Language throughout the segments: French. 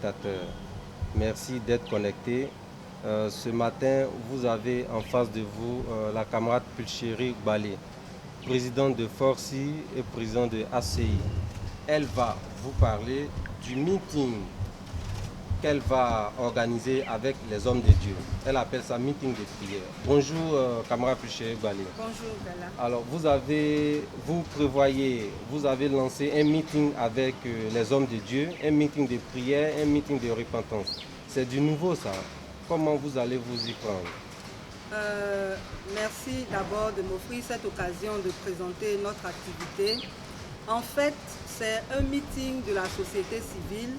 téléspectateurs, merci d'être connectés. Ce matin, vous avez en face de vous la camarade Pulchéri Balé, présidente de Forci et présidente de ACI. Elle va vous parler du meeting qu'elle va organiser avec les hommes de Dieu. Elle appelle ça meeting de prière. Bonjour, camarade Pulchéri Balé. Bonjour, Gala. Alors, vous avez lancé un meeting avec les hommes de Dieu, un meeting de prière, un meeting de repentance. C'est du nouveau, ça. Comment vous allez vous y prendre? Merci d'abord de m'offrir cette occasion de présenter notre activité. En fait, c'est un meeting de la société civile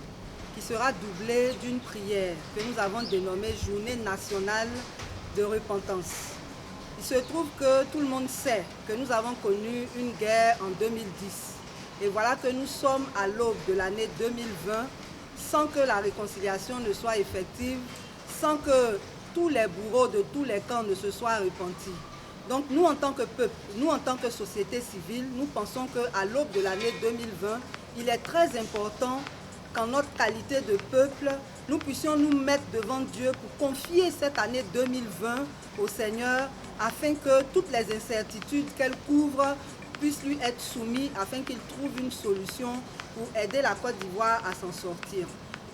qui sera doublé d'une prière que nous avons dénommée Journée nationale de repentance. Il se trouve que tout le monde sait que nous avons connu une guerre en 2010. Et voilà que nous sommes à l'aube de l'année 2020 sans que la réconciliation ne soit effective, sans que tous les bourreaux de tous les camps ne se soient repentis. Donc nous, en tant que peuple, nous, en tant que société civile, nous pensons qu'à l'aube de l'année 2020, il est très important qu'en notre qualité de peuple, nous puissions nous mettre devant Dieu pour confier cette année 2020 au Seigneur, afin que toutes les incertitudes qu'elle couvre puissent lui être soumises, afin qu'il trouve une solution pour aider la Côte d'Ivoire à s'en sortir.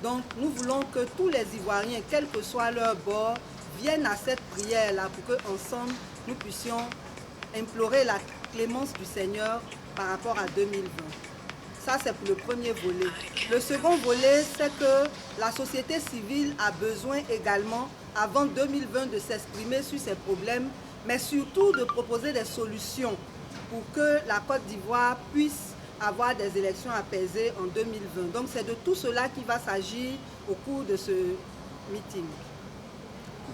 Donc nous voulons que tous les Ivoiriens, quel que soit leur bord, viennent à cette prière-là pour qu'ensemble, nous puissions implorer la clémence du Seigneur par rapport à 2020. Ça, c'est pour le premier volet. Le second volet, c'est que la société civile a besoin également, avant 2020, de s'exprimer sur ces problèmes, mais surtout de proposer des solutions pour que la Côte d'Ivoire puisse avoir des élections apaisées en 2020. Donc, c'est de tout cela qui va s'agir au cours de ce meeting.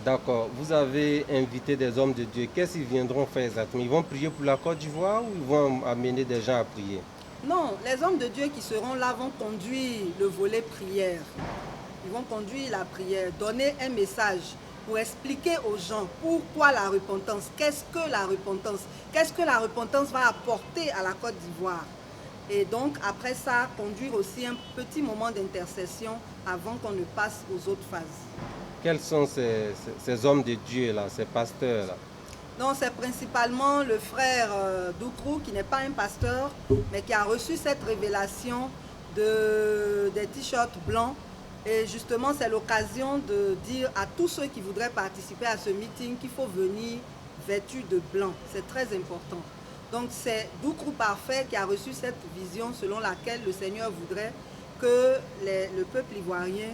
D'accord. Vous avez invité des hommes de Dieu. Qu'est-ce qu'ils viendront faire exactement? Ils vont prier pour la Côte d'Ivoire ou ils vont amener des gens à prier? Non, les hommes de Dieu qui seront là vont conduire le volet prière. Ils vont conduire la prière, donner un message pour expliquer aux gens pourquoi la repentance, qu'est-ce que la repentance va apporter à la Côte d'Ivoire. Et donc, après ça, conduire aussi un petit moment d'intercession avant qu'on ne passe aux autres phases. Quels sont ces hommes de Dieu-là, ces pasteurs-là? Non, c'est principalement le frère Doukrou, qui n'est pas un pasteur, mais qui a reçu cette révélation des t-shirts blancs. Et justement, c'est l'occasion de dire à tous ceux qui voudraient participer à ce meeting qu'il faut venir vêtu de blanc. C'est très important. Donc, c'est Doukrou Parfait qui a reçu cette vision selon laquelle le Seigneur voudrait que le peuple ivoirien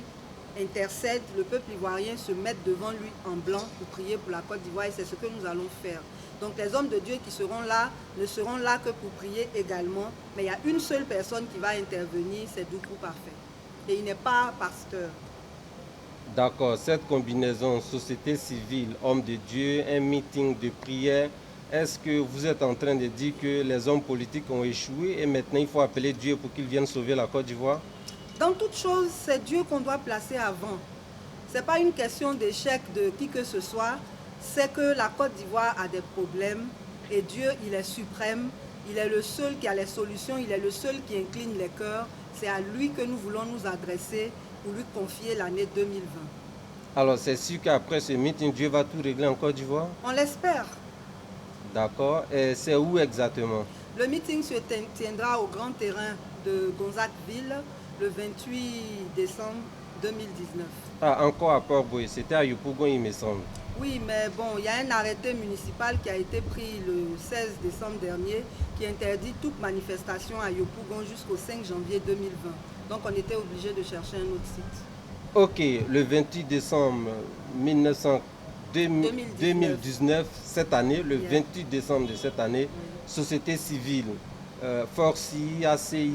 intercède, le peuple ivoirien se mette devant lui en blanc pour prier pour la Côte d'Ivoire, et c'est ce que nous allons faire. Donc les hommes de Dieu qui seront là ne seront là que pour prier également, mais il y a une seule personne qui va intervenir, c'est Doukrou Parfait. Et il n'est pas pasteur. D'accord. Cette combinaison société civile, hommes de Dieu, un meeting de prière, est-ce que vous êtes en train de dire que les hommes politiques ont échoué et maintenant il faut appeler Dieu pour qu'il vienne sauver la Côte d'Ivoire? Dans toute chose, c'est Dieu qu'on doit placer avant. Ce n'est pas une question d'échec de qui que ce soit, c'est que la Côte d'Ivoire a des problèmes et Dieu, il est suprême, il est le seul qui a les solutions, il est le seul qui incline les cœurs. C'est à lui que nous voulons nous adresser pour lui confier l'année 2020. Alors c'est sûr qu'après ce meeting, Dieu va tout régler en Côte d'Ivoire? On l'espère. D'accord. Et c'est où exactement? Le meeting se tiendra au grand terrain de Gonzagueville le 28 décembre 2019. Ah, encore à Port-Boué, c'était à Yopougon, il me semble. Oui, mais bon, il y a un arrêté municipal qui a été pris le 16 décembre dernier qui interdit toute manifestation à Yopougon jusqu'au 5 janvier 2020. Donc on était obligé de chercher un autre site. Ok, le 28 décembre 2019, cette année, le 28 décembre de cette année, société civile, Forci, ACI,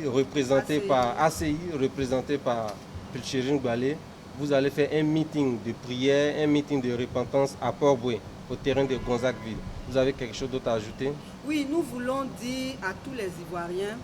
représenté par Pulchéri Balé, vous allez faire un meeting de prière, un meeting de repentance à Port-Boué, au terrain de Gonzagueville. Vous avez quelque chose d'autre à ajouter? Oui, nous voulons dire à tous les Ivoiriens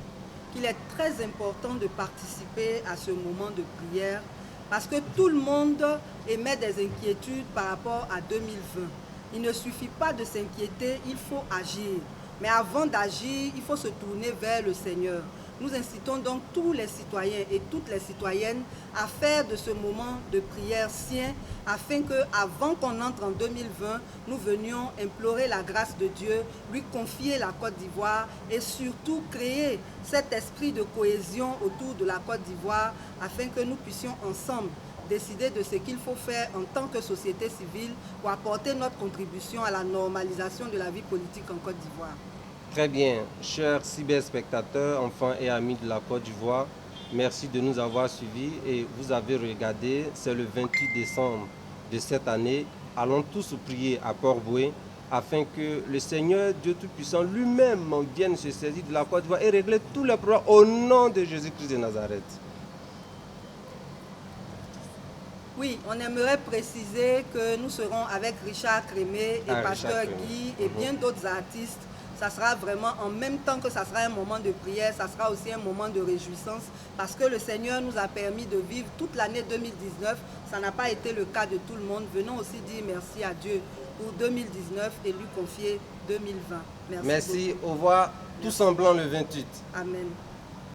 qu'il est très important de participer à ce moment de prière parce que tout le monde émet des inquiétudes par rapport à 2020. Il ne suffit pas de s'inquiéter, il faut agir. Mais avant d'agir, il faut se tourner vers le Seigneur. Nous incitons donc tous les citoyens et toutes les citoyennes à faire de ce moment de prière sien, afin qu'avant qu'on entre en 2020, nous venions implorer la grâce de Dieu, lui confier la Côte d'Ivoire et surtout créer cet esprit de cohésion autour de la Côte d'Ivoire, afin que nous puissions ensemble décider de ce qu'il faut faire en tant que société civile pour apporter notre contribution à la normalisation de la vie politique en Côte d'Ivoire. Très bien, chers cyberspectateurs, enfants et amis de la Côte d'Ivoire, merci de nous avoir suivis et vous avez regardé, c'est le 28 décembre de cette année. Allons tous prier à Port-Bouët afin que le Seigneur Dieu Tout-Puissant lui-même vienne se saisir de la Côte d'Ivoire et régler tous les problèmes au nom de Jésus-Christ de Nazareth. Oui, on aimerait préciser que nous serons avec Richard Crémé et Pasteur Guy et bien d'autres artistes. Ça sera vraiment en même temps que ça sera un moment de prière, ça sera aussi un moment de réjouissance parce que le Seigneur nous a permis de vivre toute l'année 2019. Ça n'a pas été le cas de tout le monde. Venons aussi dire merci à Dieu pour 2019 et lui confier 2020. Merci, au revoir, tout semblant le 28. Amen.